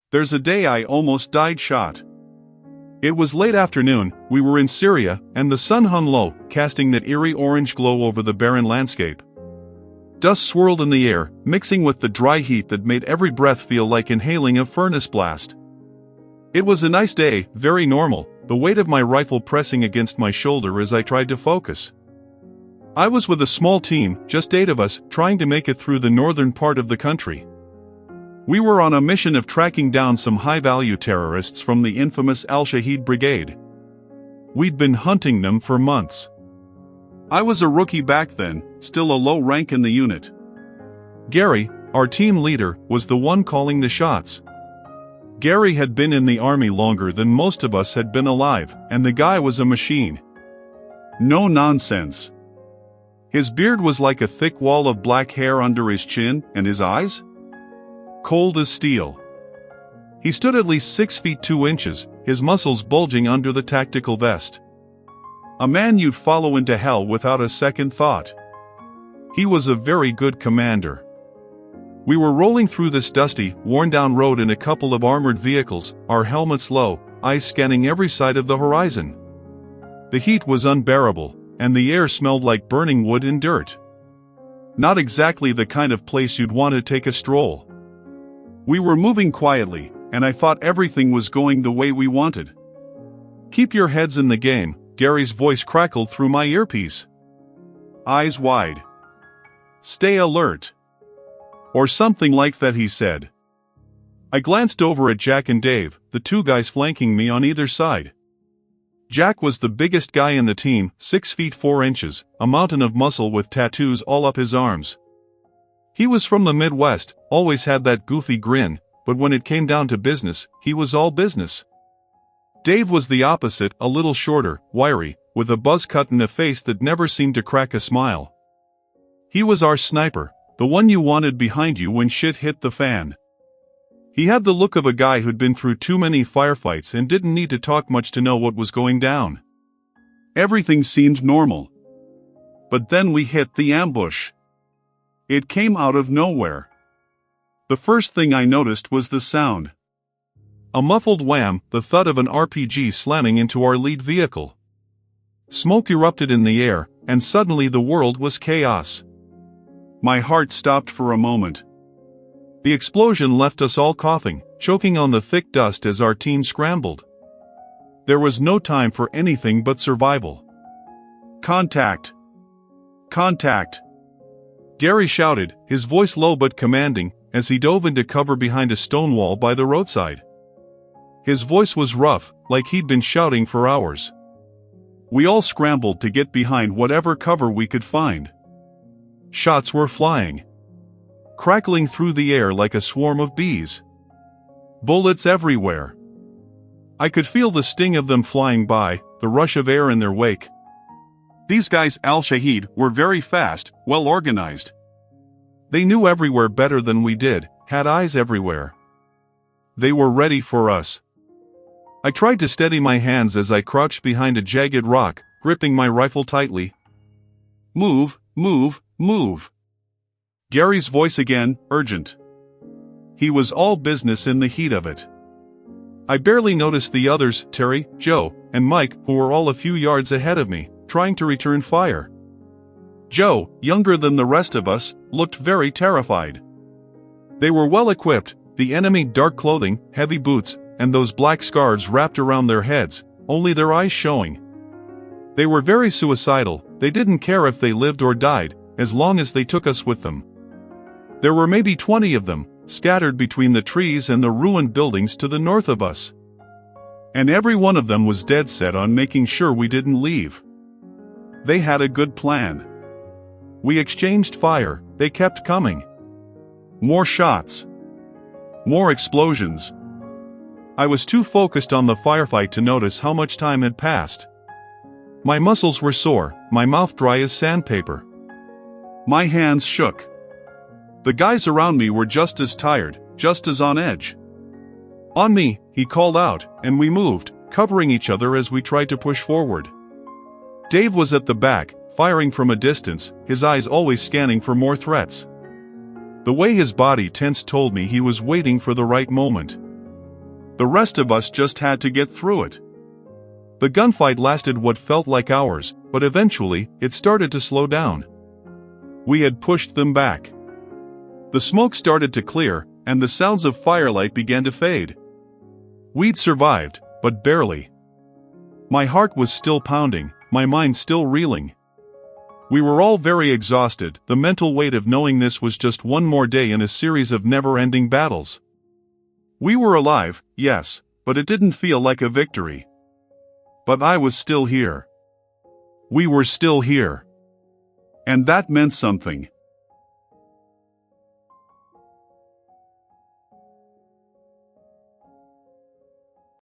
There's a day I almost died shot. It was late afternoon, we were in Syria, and the sun hung low, casting that eerie orange glow over the barren landscape. Dust swirled in the air, mixing with the dry heat that made every breath feel like inhaling a furnace blast. It was a nice day, very normal, the weight of my rifle pressing against my shoulder as I tried to focus. I was with a small team, just 8 of us, trying to make it through the northern part of the country. We were on a mission of tracking down some high-value terrorists from the infamous Al-Shahid Brigade. We'd been hunting them for months. I was a rookie back then, still a low rank in the unit. Gary, our team leader, was the one calling the shots. Gary had been in the army longer than most of us had been alive, and the guy was a machine. No nonsense. His beard was like a thick wall of black hair under his chin, and his eyes? Cold as steel. He stood at least 6 feet 2 inches, his muscles bulging under the tactical vest. A man you'd follow into hell without a second thought. He was a very good commander. We were rolling through this dusty, worn-down road in a couple of armored vehicles, our helmets low, eyes scanning every side of the horizon. The heat was unbearable, and the air smelled like burning wood and dirt. Not exactly the kind of place you'd want to take a stroll. We were moving quietly, and I thought everything was going the way we wanted. "Keep your heads in the game," Gary's voice crackled through my earpiece. "Eyes wide. Stay alert." Or something like that, he said. I glanced over at Jack and Dave, the 2 guys flanking me on either side. Jack was the biggest guy in the team, 6 feet 4 inches, a mountain of muscle with tattoos all up his arms. He was from the Midwest, always had that goofy grin, but when it came down to business, he was all business. Dave was the opposite, a little shorter, wiry, with a buzz cut and a face that never seemed to crack a smile. He was our sniper, the one you wanted behind you when shit hit the fan. He had the look of a guy who'd been through too many firefights and didn't need to talk much to know what was going down. Everything seemed normal. But then we hit the ambush. It came out of nowhere. The first thing I noticed was the sound. A muffled wham, the thud of an RPG slamming into our lead vehicle. Smoke erupted in the air, and suddenly the world was chaos. My heart stopped for a moment. The explosion left us all coughing, choking on the thick dust as our team scrambled. There was no time for anything but survival. "Contact! Contact!" Gary shouted, his voice low but commanding, as he dove into cover behind a stone wall by the roadside. His voice was rough, like he'd been shouting for hours. We all scrambled to get behind whatever cover we could find. Shots were flying, crackling through the air like a swarm of bees. Bullets everywhere. I could feel the sting of them flying by, the rush of air in their wake. These guys, Al-Shahid, were very fast, well organized. They knew everywhere better than we did, had eyes everywhere. They were ready for us. I tried to steady my hands as I crouched behind a jagged rock, gripping my rifle tightly. "Move, move, move." Gary's voice again, urgent. He was all business in the heat of it. I barely noticed the others, Terry, Joe, and Mike, who were all a few yards ahead of me, trying to return fire. Joe, younger than the rest of us, looked very terrified. They were well equipped, the enemy dark clothing, heavy boots, and those black scarves wrapped around their heads, only their eyes showing. They were very suicidal, they didn't care if they lived or died, as long as they took us with them. There were maybe 20 of them, scattered between the trees and the ruined buildings to the north of us. And every one of them was dead set on making sure we didn't leave. They had a good plan. We exchanged fire, they kept coming. More shots. More explosions. I was too focused on the firefight to notice how much time had passed. My muscles were sore, my mouth dry as sandpaper. My hands shook. The guys around me were just as tired, just as on edge. "On me," he called out, and we moved, covering each other as we tried to push forward. Dave was at the back, firing from a distance, his eyes always scanning for more threats. The way his body tensed told me he was waiting for the right moment. The rest of us just had to get through it. The gunfight lasted what felt like hours, but eventually, it started to slow down. We had pushed them back. The smoke started to clear, and the sounds of firelight began to fade. We'd survived, but barely. My heart was still pounding, my mind still reeling. We were all very exhausted, the mental weight of knowing this was just one more day in a series of never-ending battles. We were alive, yes, but it didn't feel like a victory. But I was still here. We were still here. And that meant something.